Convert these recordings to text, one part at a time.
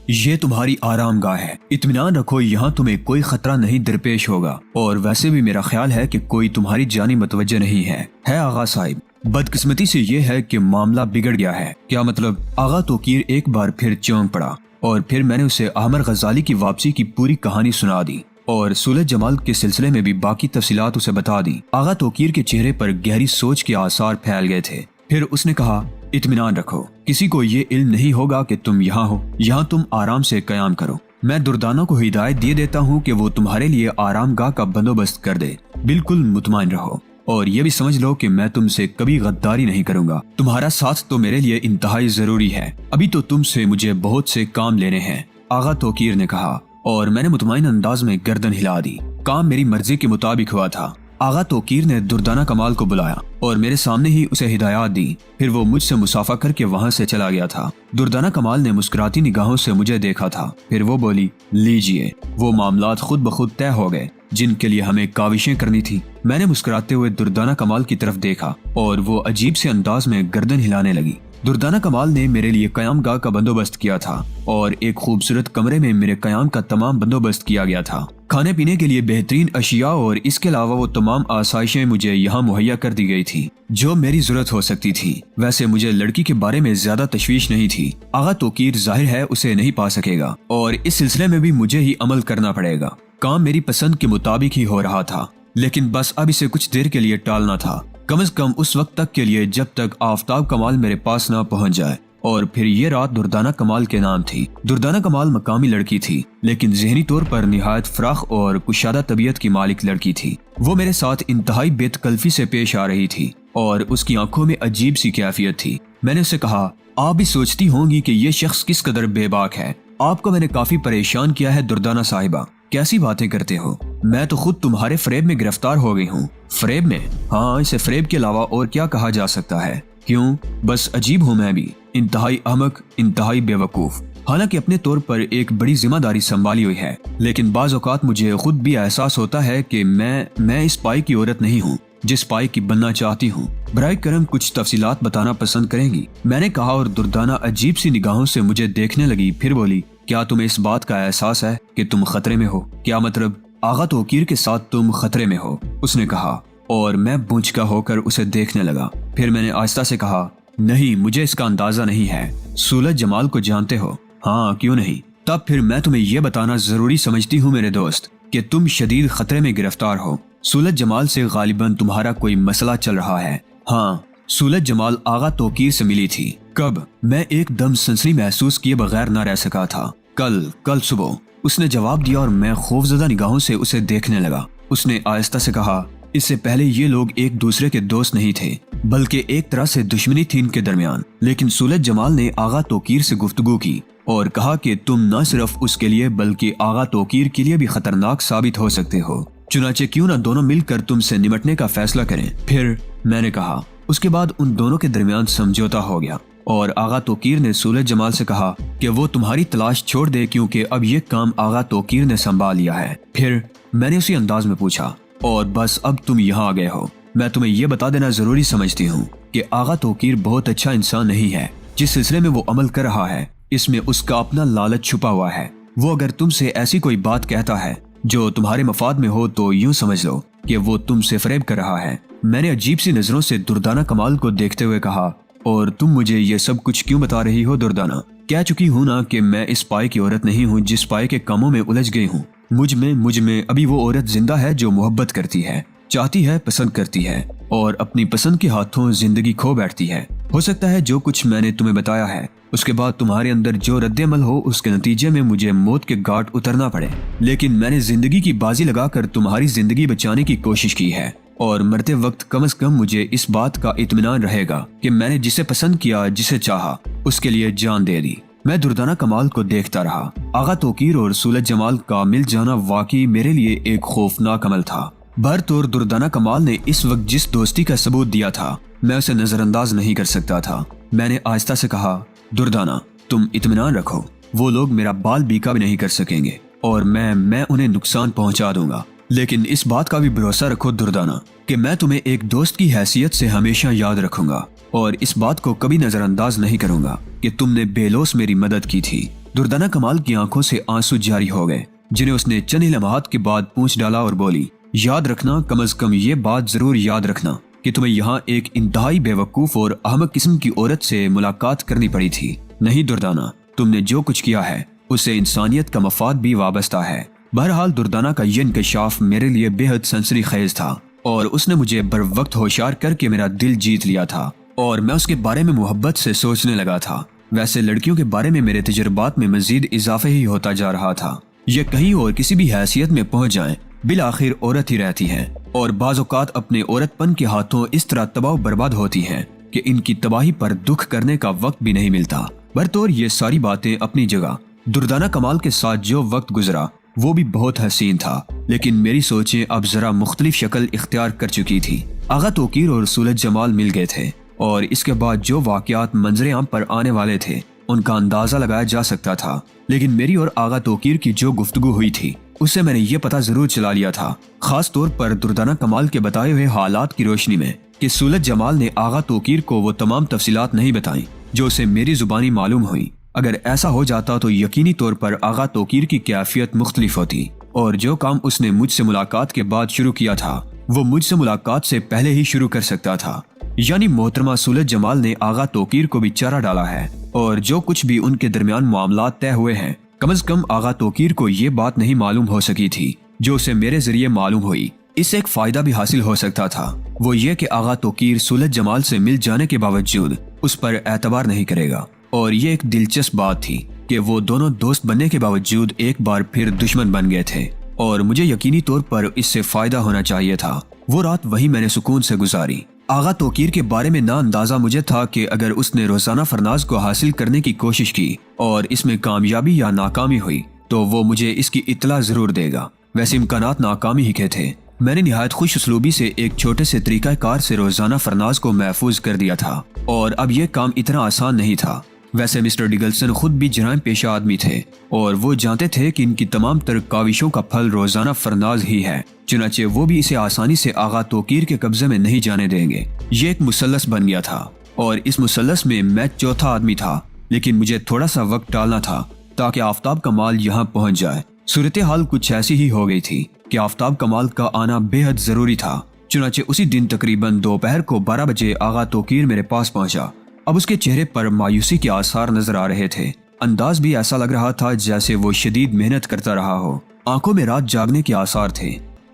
یہ تمہاری آرام گاہ ہے، اطمینان رکھو، یہاں تمہیں کوئی خطرہ نہیں درپیش ہوگا، اور ویسے بھی میرا خیال ہے کہ کوئی تمہاری جانی متوجہ نہیں ہے آغا صاحب۔ بدقسمتی سے یہ ہے کہ معاملہ بگڑ گیا ہے۔ کیا مطلب؟ آغا توقیر ایک بار پھر چونک پڑا، اور پھر میں نے اسے احمد غزالی کی واپسی کی پوری کہانی سنا دی اور سولہ جمال کے سلسلے میں بھی باقی تفصیلات اسے بتا دی۔ آغا توقیر کے چہرے پر گہری سوچ کے آثار پھیل گئے تھے۔ پھر اس نے کہا، اطمینان رکھو، کسی کو یہ علم نہیں ہوگا کہ تم یہاں ہو، یہاں تم آرام سے قیام کرو۔ میں دردانہ کو ہدایت دے دیتا ہوں کہ وہ تمہارے لیے آرام گاہ کا بندوبست کر دے۔ بالکل مطمئن رہو، اور یہ بھی سمجھ لو کہ میں تم سے کبھی غداری نہیں کروں گا۔ تمہارا ساتھ تو میرے لیے انتہائی ضروری ہے، ابھی تو تم سے مجھے بہت سے کام لینے ہیں، آغا توقیر نے کہا، اور میں نے مطمئن انداز میں گردن ہلا دی۔ کام میری مرضی کے مطابق ہوا تھا۔ آغا توقیر نے دردانہ کمال کو بلایا اور میرے سامنے ہی اسے ہدایات دی، پھر وہ مجھ سے مصافحہ کر کے وہاں سے چلا گیا تھا۔ دردانہ کمال نے مسکراتی نگاہوں سے مجھے دیکھا تھا، پھر وہ بولی، لیجئے، وہ معاملات خود بخود طے ہو گئے جن کے لیے ہمیں کاوشیں کرنی تھی۔ میں نے مسکراتے ہوئے دردانہ کمال کی طرف دیکھا اور وہ عجیب سے انداز میں گردن ہلانے لگی۔ دردانہ کمال نے میرے لیے قیام گاہ کا بندوبست کیا تھا اور ایک خوبصورت کمرے میں میرے قیام کا تمام بندوبست کیا گیا تھا۔ کھانے پینے کے لیے بہترین اشیاء اور اس کے علاوہ وہ تمام آسائشیں مجھے یہاں مہیا کر دی گئی تھی جو میری ضرورت ہو سکتی تھی۔ ویسے مجھے لڑکی کے بارے میں زیادہ تشویش نہیں تھی۔ آغا توقیر ظاہر ہے اسے نہیں پا سکے گا، اور اس سلسلے میں بھی مجھے ہی عمل کرنا پڑے گا۔ کام میری پسند کے مطابق ہی ہو رہا تھا، لیکن بس اب اسے کچھ دیر کے لیے ٹالنا تھا، کم از کم اس وقت تک کے لیے جب تک آفتاب کمال میرے پاس نہ پہنچ جائے۔ اور پھر یہ رات دردانہ کمال کے نام تھی۔ دردانہ کمال مقامی لڑکی تھی، لیکن ذہنی طور پر نہایت فراخ اور کشادہ طبیعت کی مالک لڑکی تھی۔ وہ میرے ساتھ انتہائی بے تکلفی سے پیش آ رہی تھی اور اس کی آنکھوں میں عجیب سی کیفیت تھی۔ میں نے اسے کہا، آپ بھی سوچتی ہوں گی کہ یہ شخص کس قدر بے باک ہے۔ آپ کو میں نے کافی پریشان کیا ہے دردانہ صاحبہ، کیسی باتیں کرتے ہو؟ میں تو خود تمہارے فریب میں گرفتار ہو گئی ہوں۔ فریب میں؟ ہاں، اسے فریب کے علاوہ اور کیا کہا جا سکتا ہے؟ کیوں؟ بس عجیب ہوں میں بھی، انتہائی احمق، انتہائی بے وقوف۔ حالانکہ اپنے طور پر ایک بڑی ذمہ داری سنبھالی ہوئی ہے، لیکن بعض اوقات مجھے خود بھی احساس ہوتا ہے کہ میں اس پائی کی عورت نہیں ہوں جس پائی کی بننا چاہتی ہوں۔ برائے کرم کچھ تفصیلات بتانا پسند کریں گی؟ میں نے کہا، اور دردانہ عجیب سی نگاہوں سے مجھے دیکھنے لگی، پھر بولی، کیا تمہیں اس بات کا احساس ہے کہ تم خطرے میں ہو؟ کیا مطلب؟ آغا توقیر کے ساتھ تم خطرے میں ہو، اس نے کہا، اور میں بونچکا ہو کر اسے دیکھنے لگا۔ پھر میں نے آہستہ سے کہا، نہیں، مجھے اس کا اندازہ نہیں ہے۔ سولہ جمال کو جانتے ہو؟ ہاں، کیوں نہیں؟ تب پھر میں تمہیں یہ بتانا ضروری سمجھتی ہوں میرے دوست کہ تم شدید خطرے میں گرفتار ہو۔ سولہ جمال سے غالباً تمہارا کوئی مسئلہ چل رہا ہے۔ ہاں، سولہ جمال آغا توقیر سے ملی تھی۔ کب؟ میں ایک دم سنسنی محسوس کیے بغیر نہ رہ سکا تھا۔ کل صبح، اس نے جواب دیا، اور میں خوفزدہ نگاہوں سے اسے دیکھنے لگا۔ اس نے آہستہ سے کہا، اس سے پہلے یہ لوگ ایک دوسرے کے دوست نہیں تھے، بلکہ ایک طرح سے دشمنی تھی ان کے درمیان۔ لیکن سولہ جمال نے آغا توقیر سے گفتگو کی اور کہا کہ تم نہ صرف اس کے لیے بلکہ آغا توقیر کے لیے بھی خطرناک ثابت ہو سکتے ہو، چنانچہ کیوں نہ دونوں مل کر تم سے نمٹنے کا فیصلہ کریں۔ پھر میں نے کہا، اس کے بعد ان دونوں کے درمیان سمجھوتا ہو گیا، اور آغا توقیر نے سولہ جمال سے کہا کہ وہ تمہاری تلاش چھوڑ دے کیونکہ اب یہ کام آغا توقیر نے سنبھال لیا ہے۔ پھر میں نے اسی انداز میں پوچھا، اور بس اب تم یہاں آ گئے ہو؟ میں تمہیں یہ بتا دینا ضروری سمجھتی ہوں کہ آغا توقیر بہت اچھا انسان نہیں ہے۔ جس سلسلے میں وہ عمل کر رہا ہے، اس میں اس کا اپنا لالچ چھپا ہوا ہے۔ وہ اگر تم سے ایسی کوئی بات کہتا ہے جو تمہارے مفاد میں ہو تو یوں سمجھ لو کہ وہ تم سے فریب کر رہا ہے۔ میں نے عجیب سی نظروں سے دردانہ کمال کو دیکھتے ہوئے کہا، اور تم مجھے یہ سب کچھ کیوں بتا رہی ہو دردانہ؟ کہہ چکی ہوں نا کہ میں اس پائے کی عورت نہیں ہوں جس پائے کے کاموں میں الجھ گئی ہوں۔ مجھ میں ابھی وہ عورت زندہ ہے جو محبت کرتی ہے، چاہتی ہے، پسند کرتی ہے، اور اپنی پسند کے ہاتھوں زندگی کھو بیٹھتی ہے۔ ہو سکتا ہے جو کچھ میں نے تمہیں بتایا ہے اس کے بعد تمہارے اندر جو رد عمل ہو اس کے نتیجے میں مجھے موت کے گھاٹ اترنا پڑے، لیکن میں نے زندگی کی بازی لگا کر تمہاری زندگی بچانے کی کوشش کی ہے، اور مرتے وقت کم از کم مجھے اس بات کا اطمینان رہے گا کہ میں نے جسے پسند کیا، جسے چاہا، اس کے لیے جان دے دی۔ میں دردانہ کمال کو دیکھتا رہا۔ آغا توقیر اور سولہ جمال کا مل جانا واقعی میرے لیے ایک خوفناک عمل تھا۔ بھرطور دردانہ کمال نے اس وقت جس دوستی کا ثبوت دیا تھا میں اسے نظر انداز نہیں کر سکتا تھا۔ میں نے آہستہ سے کہا، دردانہ، تم اطمینان رکھو، وہ لوگ میرا بال بیکا بھی نہیں کر سکیں گے، اور میں انہیں نقصان پہنچا دوں گا۔ لیکن اس بات کا بھی بھروسہ رکھو دردانہ کہ میں تمہیں ایک دوست کی حیثیت سے ہمیشہ یاد رکھوں گا، اور اس بات کو کبھی نظر انداز نہیں کروں گا کہ تم نے بے لوث میری مدد کی تھی۔ دردانہ کمال کی آنکھوں سے آنسو جاری ہو گئے، جنہیں اس نے چند ہی لمحات کے بعد پوچھ ڈالا اور بولی، یاد رکھنا، کم از کم یہ بات ضرور یاد رکھنا کہ تمہیں یہاں ایک انتہائی بے وقوف اور احمق قسم کی عورت سے ملاقات کرنی پڑی تھی۔ نہیں دردانہ، تم نے جو کچھ کیا ہے اس سے انسانیت کا مفاد بھی وابستہ ہے۔ بہرحال دردانہ کا یہ انکشاف میرے لیے بے حد سنسنی خیز تھا، اور اس نے مجھے بر وقت ہوشیار کر کے میرا دل جیت لیا تھا، اور میں اس کے بارے میں محبت سے سوچنے لگا تھا۔ ویسے لڑکیوں کے بارے میں میرے تجربات میں مزید اضافہ ہی ہوتا جا رہا تھا۔ یہ کہیں اور کسی بھی حیثیت میں پہنچ جائیں، بالآخر عورت ہی رہتی ہیں، اور بعض اوقات اپنے عورت پن کے ہاتھوں اس طرح تباہ و برباد ہوتی ہیں کہ ان کی تباہی پر دکھ کرنے کا وقت بھی نہیں ملتا۔ برطور یہ ساری باتیں اپنی جگہ، دردانہ کمال کے ساتھ جو وقت گزرا وہ بھی بہت حسین تھا، لیکن میری سوچیں اب ذرا مختلف شکل اختیار کر چکی تھی۔ آغا توقیر اور سولج جمال مل گئے تھے، اور اس کے بعد جو واقعات منظر عام پر آنے والے تھے ان کا اندازہ لگایا جا سکتا تھا، لیکن میری اور آغا توقیر کی جو گفتگو ہوئی تھی اس سے میں نے یہ پتہ ضرور چلا لیا تھا، خاص طور پر دردانہ کمال کے بتائے ہوئے حالات کی روشنی میں، کہ سولج جمال نے آغا توقیر کو وہ تمام تفصیلات نہیں بتائیں جو اسے میری زبانی معلوم ہوئی۔ اگر ایسا ہو جاتا تو یقینی طور پر آغا توقیر کی کیفیت مختلف ہوتی، اور جو کام اس نے مجھ سے ملاقات کے بعد شروع کیا تھا وہ مجھ سے ملاقات سے پہلے ہی شروع کر سکتا تھا۔ یعنی محترمہ سولج جمال نے آغا توقیر کو بھی چارہ ڈالا ہے، اور جو کچھ بھی ان کے درمیان معاملات طے ہوئے ہیں، کم از کم آغا توقیر کو یہ بات نہیں معلوم ہو سکی تھی جو اسے میرے ذریعے معلوم ہوئی۔ اس سے ایک فائدہ بھی حاصل ہو سکتا تھا، وہ یہ کہ آغا توقیر سولج جمال سے مل جانے کے باوجود اس پر اعتبار نہیں کرے گا، اور یہ ایک دلچسپ بات تھی کہ وہ دونوں دوست بننے کے باوجود ایک بار پھر دشمن بن گئے تھے، اور مجھے یقینی طور پر اس سے فائدہ ہونا چاہیے تھا۔ وہ رات وہی میں نے سکون سے گزاری۔ آغا توقیر کے بارے میں نا اندازہ مجھے تھا کہ اگر اس نے روزانہ فرناز کو حاصل کرنے کی کوشش کی اور اس میں کامیابی یا ناکامی ہوئی تو وہ مجھے اس کی اطلاع ضرور دے گا۔ ویسے امکانات ناکامی ہی کے تھے۔ میں نے نہایت خوش اسلوبی سے ایک چھوٹے سے طریقہ کار سے روزانہ فرناز کو محفوظ کر دیا تھا، اور اب یہ کام اتنا آسان نہیں تھا۔ ویسے مسٹر ڈگلسن خود بھی جرائم پیشہ آدمی تھے، اور وہ جانتے تھے کہ ان کی تمام تر کاوشوں کا پھل روزانہ فرناز ہی ہے، چنانچہ وہ بھی اسے آسانی سے آغا توقیر کے قبضے میں نہیں جانے دیں گے۔ یہ ایک مثلث بن گیا تھا، اور اس مثلث میں میں چوتھا آدمی تھا، لیکن مجھے تھوڑا سا وقت ٹالنا تھا تاکہ آفتاب کمال یہاں پہنچ جائے۔ صورتحال کچھ ایسی ہی ہو گئی تھی کہ آفتاب کمال کا آنا بے حد ضروری تھا، چنانچہ اسی دن تقریباً دوپہر کو 12 بجے آغا توقیر میرے پاس پہنچا۔ اب اس کے چہرے پر مایوسی کے آثار نظر آ رہے تھے، انداز بھی ایسا لگ رہا تھا جیسے وہ شدید محنت کرتا رہا ہو، آنکھوں میں رات جاگنے کے آثار تھے۔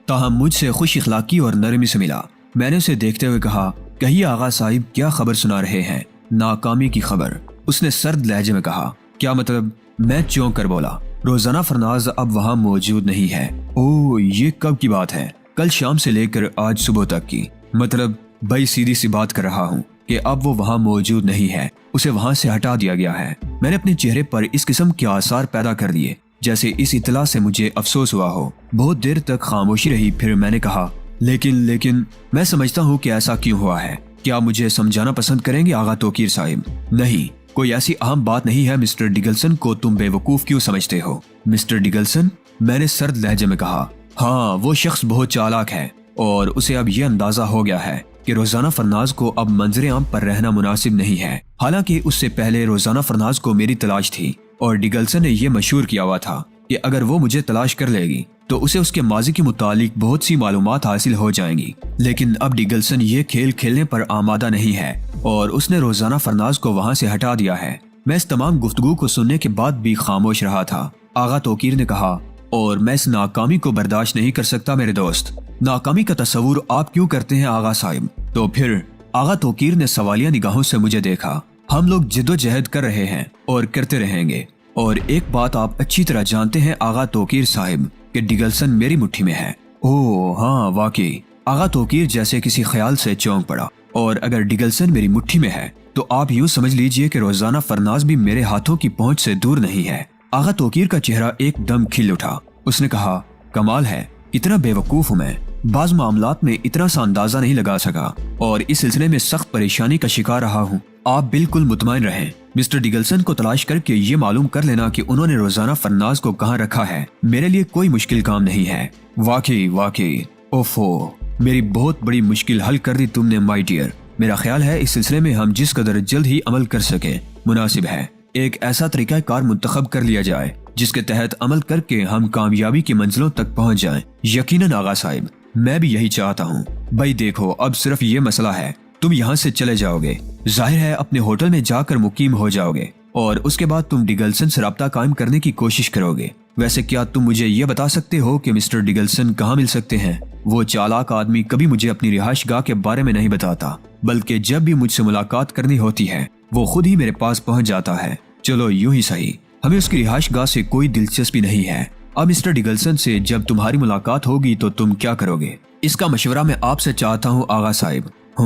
تاہم مجھ سے خوش اخلاقی اور نرمی سے ملا۔ میں نے اسے دیکھتے ہوئے کہا، کہیے آغا صاحب، کیا خبر سنا رہے ہیں؟ ناکامی کی خبر، اس نے سرد لہجے میں کہا۔ کیا مطلب؟ میں چونک کر بولا، روزانہ فرناز اب وہاں موجود نہیں ہے۔ اوہ، یہ کب کی بات ہے؟ کل شام سے لے کر آج صبح تک کی۔ مطلب بھائی سیدھی سی بات کر رہا ہوں کہ اب وہ وہاں موجود نہیں ہے، اسے وہاں سے ہٹا دیا گیا ہے۔ میں نے اپنے چہرے پر اس قسم کے آثار پیدا کر دیے جیسے اس اطلاع سے مجھے افسوس ہوا ہو۔ بہت دیر تک خاموشی رہی، پھر میں نے کہا، لیکن میں سمجھتا ہوں کہ ایسا کیوں ہوا ہے۔ کیا مجھے سمجھانا پسند کریں گے آغا توقیر صاحب؟ نہیں، کوئی ایسی اہم بات نہیں ہے۔ مسٹر ڈگلسن کو تم بے وقوف کیوں سمجھتے ہو؟ مسٹر ڈگلسن؟ میں نے سرد لہجے میں کہا۔ ہاں، وہ شخص بہت چالاک ہے، اور اسے اب یہ اندازہ ہو گیا ہے کہ روزانہ فرناز کو اب منظر عام پر رہنا مناسب نہیں ہے۔ حالانکہ اس سے پہلے روزانہ فرناز کو میری تلاش تھی، اور ڈگلسن نے یہ مشہور کیا ہوا تھا کہ اگر وہ مجھے تلاش کر لے گی تو اسے اس کے ماضی کے متعلق بہت سی معلومات حاصل ہو جائیں گی۔ لیکن اب ڈگلسن یہ کھیل کھیلنے پر آمادہ نہیں ہے، اور اس نے روزانہ فرناز کو وہاں سے ہٹا دیا ہے۔ میں اس تمام گفتگو کو سننے کے بعد بھی خاموش رہا تھا۔ آغا توقیر نے کہا، اور میں اس ناکامی کو برداشت نہیں کر سکتا میرے دوست۔ ناکامی کا تصور آپ کیوں کرتے ہیں آغا صاحب؟ تو پھر آغا توقیر نے سوالیہ نگاہوں سے مجھے دیکھا۔ ہم لوگ جد و جہد کر رہے ہیں اور کرتے رہیں گے، اور ایک بات آپ اچھی طرح جانتے ہیں آغا توقیر صاحب کہ ڈگلسن میری مٹھی میں ہے۔ اوہ ہاں، واقعی۔ آغا توقیر جیسے کسی خیال سے چونک پڑا۔ اور اگر ڈگلسن میری مٹھی میں ہے تو آپ یوں سمجھ لیجئے کہ روزانہ فرناز بھی میرے ہاتھوں کی پہنچ سے دور نہیں ہے۔ آغا توقیر کا چہرہ ایک دم کھل اٹھا۔ اس نے کہا، کمال ہے، اتنا بے وقوف ہوں میں، بعض معاملات میں اتنا سا اندازہ نہیں لگا سکا، اور اس سلسلے میں سخت پریشانی کا شکار رہا ہوں۔ آپ بالکل مطمئن رہیں، مسٹر ڈگلسن کو تلاش کر کے یہ معلوم کر لینا کہ انہوں نے روزانہ فرناز کو کہاں رکھا ہے میرے لیے کوئی مشکل کام نہیں ہے۔ واقعی۔ اوفو، میری بہت بڑی مشکل حل کر دی تم نے مائی ڈیئر۔ میرا خیال ہے اس سلسلے میں ہم جس قدر جلد ہی عمل کر سکیں مناسب ہے۔ ایک ایسا طریقہ کار منتخب کر لیا جائے جس کے تحت عمل کر کے ہم کامیابی کی منزلوں تک پہنچ جائیں۔ یقیناً آغا صاحب، میں بھی یہی چاہتا ہوں۔ بھائی دیکھو، اب صرف یہ مسئلہ ہے، تم یہاں سے چلے جاؤ گے، ظاہر ہے اپنے ہوٹل میں جا کر مقیم ہو جاؤ گے، اور اس کے بعد تم ڈگلسن سے رابطہ قائم کرنے کی کوشش کرو گے۔ ویسے کیا تم مجھے یہ بتا سکتے ہو کہ مسٹر ڈگلسن کہاں مل سکتے ہیں؟ وہ چالاک آدمی کبھی مجھے اپنی رہائش گاہ کے بارے میں نہیں بتاتا، بلکہ جب بھی مجھ سے ملاقات کرنی ہوتی ہے وہ خود ہی میرے پاس پہنچ جاتا ہے۔ چلو یوں ہی صحیح، ہمیں اس کی رہائش گاہ سے کوئی دلچسپی نہیں ہے۔ اب مسٹر ڈگلسن سے جب تمہاری ملاقات ہوگی تو تم کیا کرو گے؟ اس کا مشورہ میں آپ سے چاہتا ہوں آغا صاحب۔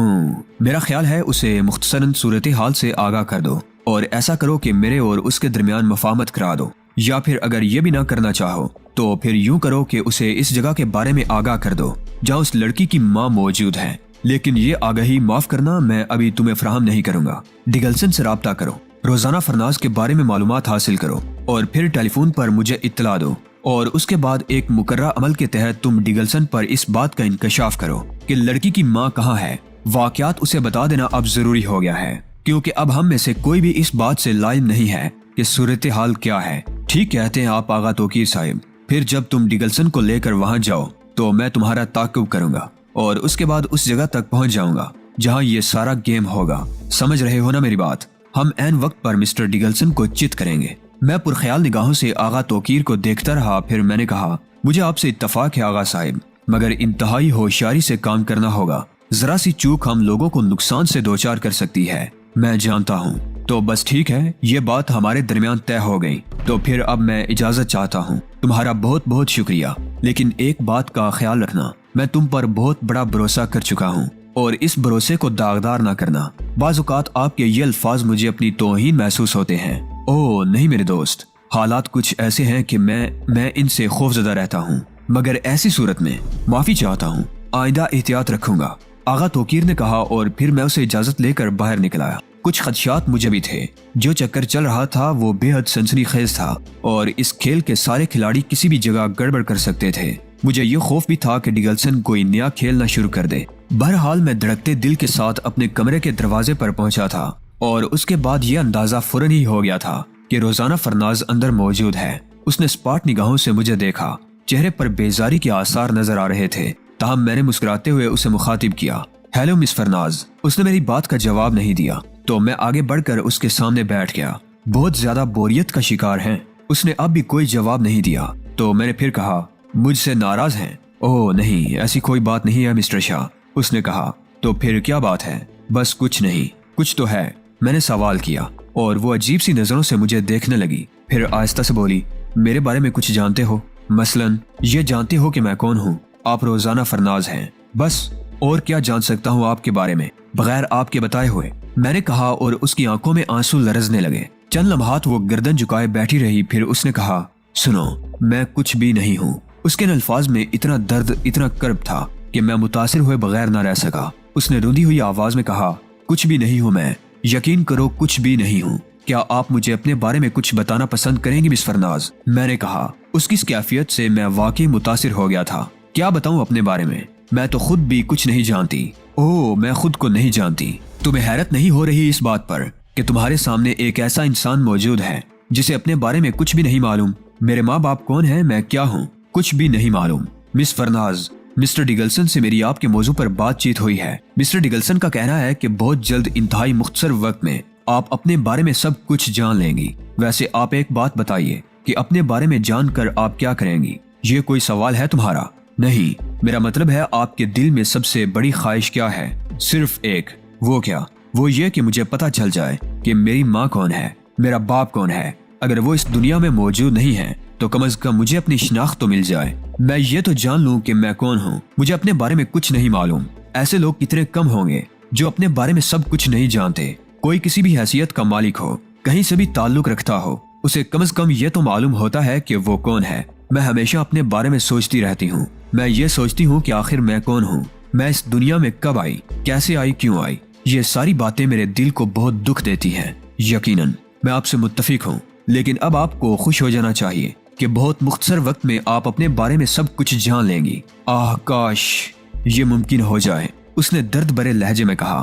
میرا خیال ہے اسے مختصراً صورتحال سے آگاہ کر دو، اور ایسا کرو کہ میرے اور اس کے درمیان مفاہمت کرا دو، یا پھر اگر یہ بھی نہ کرنا چاہو تو پھر یوں کرو کہ اسے اس جگہ کے بارے میں آگاہ کر دو جہاں اس لڑکی کی ماں موجود ہے۔ لیکن یہ آگاہی معاف کرنا میں ابھی تمہیں فراہم نہیں کروں گا۔ ڈگلسن سے رابطہ کرو، روزانہ فرناز کے بارے میں معلومات حاصل کرو، اور پھر ٹیلی فون پر مجھے اطلاع دو، اور اس کے بعد ایک مقررہ عمل کے تحت تم ڈگلسن پر اس بات کا انکشاف کرو کہ لڑکی کی ماں کہاں ہے۔ واقعات اسے بتا دینا اب ضروری ہو گیا ہے، کیونکہ اب ہم میں سے کوئی بھی اس بات سے لائم نہیں ہے کہ صورتحال کیا ہے۔ ٹھیک کہتے ہیں آپ آغا توقیر صاحب۔ پھر جب تم ڈگلسن کو لے کر وہاں جاؤ تو میں تمہارا تعاقب کروں گا، اور اس کے بعد اس جگہ تک پہنچ جاؤں گا جہاں یہ سارا گیم ہوگا۔ سمجھ رہے ہو نا میری بات؟ ہم عین وقت پر مسٹر ڈگلسن کو چت کریں گے۔ میں پرخیال نگاہوں سے آغا توقیر کو دیکھتا رہا، پھر میں نے کہا، مجھے آپ سے اتفاق ہے آغا صاحب، مگر انتہائی ہوشیاری سے کام کرنا ہوگا۔ ذرا سی چوک ہم لوگوں کو نقصان سے دوچار کر سکتی ہے، میں جانتا ہوں۔ تو بس ٹھیک ہے، یہ بات ہمارے درمیان طے ہو گئی، تو پھر اب میں اجازت چاہتا ہوں۔ تمہارا بہت بہت شکریہ، لیکن ایک بات کا خیال رکھنا، میں تم پر بہت بڑا بھروسہ کر چکا ہوں، اور اس بھروسے کو داغدار نہ کرنا۔ بعض اوقات آپ کے یہ الفاظ مجھے اپنی توہین محسوس ہوتے ہیں۔ اوہ نہیں میرے دوست، حالات کچھ ایسے ہیں کہ میں ان سے خوفزدہ رہتا ہوں، مگر ایسی صورت میں معافی چاہتا ہوں، آئندہ احتیاط رکھوں گا، آغا توقیر نے کہا، اور پھر میں اسے اجازت لے کر باہر نکل آیا۔ کچھ خدشات مجھے بھی تھے۔ جو چکر چل رہا تھا وہ بے حد سنسنی خیز تھا، اور اس کھیل کے سارے کھلاڑی کسی بھی جگہ گڑبڑ کر سکتے تھے۔ مجھے یہ خوف بھی تھا کہ ڈگلسن کوئی نیا کھیل نہ شروع کر دے۔ بہرحال میں دھڑکتے دل کے ساتھ اپنے کمرے کے دروازے پر پہنچا تھا، اور اس کے بعد یہ اندازہ فوراً ہی ہو گیا تھا کہ روزانہ فرناز اندر موجود ہے۔ اس نے سپاٹ نگاہوں سے مجھے دیکھا، چہرے پر بیزاری کے آثار نظر آ رہے تھے، تاہم میں نے مسکراتے ہوئے اسے مخاطب کیا، ہیلو مس فرناز۔ اس نے میری بات کا جواب نہیں دیا، تو میں آگے بڑھ کر اس کے سامنے بیٹھ گیا۔ بہت زیادہ بوریت کا شکار ہیں۔ اس نے اب بھی کوئی جواب نہیں دیا، تو میں نے پھر کہا، مجھ سے ناراض ہیں؟ اوہ نہیں، ایسی کوئی بات نہیں ہے مسٹر شاہ۔ اس نے کہا، تو پھر کیا بات ہے؟ بس کچھ نہیں۔ کچھ تو ہے، میں نے سوال کیا، اور وہ عجیب سی نظروں سے مجھے دیکھنے لگی، پھر آہستہ سے بولی، میرے بارے میں کچھ جانتے ہو؟ مثلاً یہ جانتے ہو کہ میں کون ہوں؟ آپ روزانہ فرناز ہیں، بس۔ اور کیا جان سکتا ہوں آپ کے بارے میں بغیر آپ کے بتائے ہوئے؟ میں نے کہا، اور اس کی آنکھوں میں آنسو لرزنے لگے۔ چند لمحات وہ گردن جھکائے بیٹھی رہی، پھر اس نے کہا، سنو، میں کچھ بھی نہیں ہوں۔ اس کے ان الفاظ میں اتنا درد، اتنا کرب تھا کہ میں متاثر ہوئے بغیر نہ رہ سکا۔ اس نے روندی ہوئی آواز میں کہا، کچھ بھی نہیں ہوں میں، یقین کرو کچھ بھی نہیں ہوں۔ کیا آپ مجھے اپنے بارے میں کچھ بتانا پسند کریں گی مس فرناز؟ میں نے کہا۔ اس کی اس کیفیت سے میں واقعی متاثر ہو گیا تھا۔ کیا بتاؤں اپنے بارے میں؟ میں تو خود بھی کچھ نہیں جانتی۔ اوہ، میں خود کو نہیں جانتی۔ تمہیں حیرت نہیں ہو رہی اس بات پر کہ تمہارے سامنے ایک ایسا انسان موجود ہے جسے اپنے بارے میں کچھ بھی نہیں معلوم؟ میرے ماں باپ کون ہیں، میں کیا ہوں، کچھ بھی نہیں معلوم۔ مس فرناز، مسٹر ڈگلسن سے میری آپ کے موضوع پر بات چیت ہوئی ہے۔ مسٹر ڈگلسن کا کہنا ہے کہ بہت جلد، انتہائی مختصر وقت میں آپ اپنے بارے میں سب کچھ جان لیں گی۔ ویسے آپ ایک بات بتائیے کہ اپنے بارے میں جان کر آپ کیا کریں گی؟ یہ کوئی سوال ہے تمہارا؟ نہیں، میرا مطلب ہے آپ کے دل میں سب سے بڑی خواہش کیا ہے؟ صرف ایک۔ وہ کیا؟ وہ یہ کہ مجھے پتہ چل جائے کہ میری ماں کون ہے، میرا باپ کون ہے۔ اگر وہ اس دنیا میں موجود نہیں ہے تو کم از کم مجھے اپنی شناخت تو مل جائے، میں یہ تو جان لوں کہ میں کون ہوں۔ مجھے اپنے بارے میں کچھ نہیں معلوم۔ ایسے لوگ کتنے کم ہوں گے جو اپنے بارے میں سب کچھ نہیں جانتے۔ کوئی کسی بھی حیثیت کا مالک ہو، کہیں سے بھی تعلق رکھتا ہو، اسے کم از کم یہ تو معلوم ہوتا ہے کہ وہ کون ہے۔ میں ہمیشہ اپنے بارے میں سوچتی رہتی ہوں۔ میں یہ سوچتی ہوں کہ آخر میں کون ہوں، میں اس دنیا میں کب آئی، کیسے آئی، کیوں آئی۔ یہ ساری باتیں میرے دل کو بہت دکھ دیتی ہیں۔ یقیناً میں آپ سے متفق ہوں، لیکن اب آپ کو خوش ہو جانا چاہیے کہ بہت مختصر وقت میں آپ اپنے بارے میں سب کچھ جان لیں گی۔ آہ کاش یہ ممکن ہو جائے، اس نے درد بھرے لہجے میں کہا۔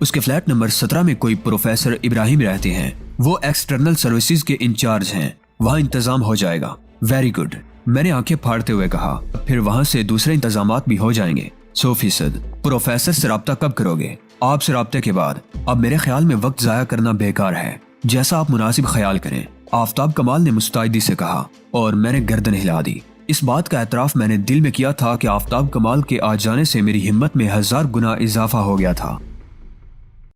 اس کے فلیٹ نمبر 17 میں کوئی پروفیسر ابراہیم رہتے ہیں، وہ ایکسٹرنل سروسز کے انچارج ہیں، وہاں انتظام ہو جائے گا۔ ویری گڈ، میں نے آنکھیں پھاڑتے ہوئے کہا، پھر وہاں سے دوسرے انتظامات بھی ہو جائیں گے۔ 100%۔ پروفیسر سے رابطہ کب کرو گے؟ آپ سے رابطے کے بعد۔ اب میرے خیال میں وقت ضائع کرنا بیکار ہے، جیسا آپ مناسب خیال کریں، آفتاب کمال نے مستعدی سے کہا، اور میں نے گردن ہلا دی۔ اس بات کا اعتراف میں نے دل میں کیا تھا کہ آفتاب کمال کے آ جانے سے میری ہمت میں 1000 گنا اضافہ ہو گیا تھا۔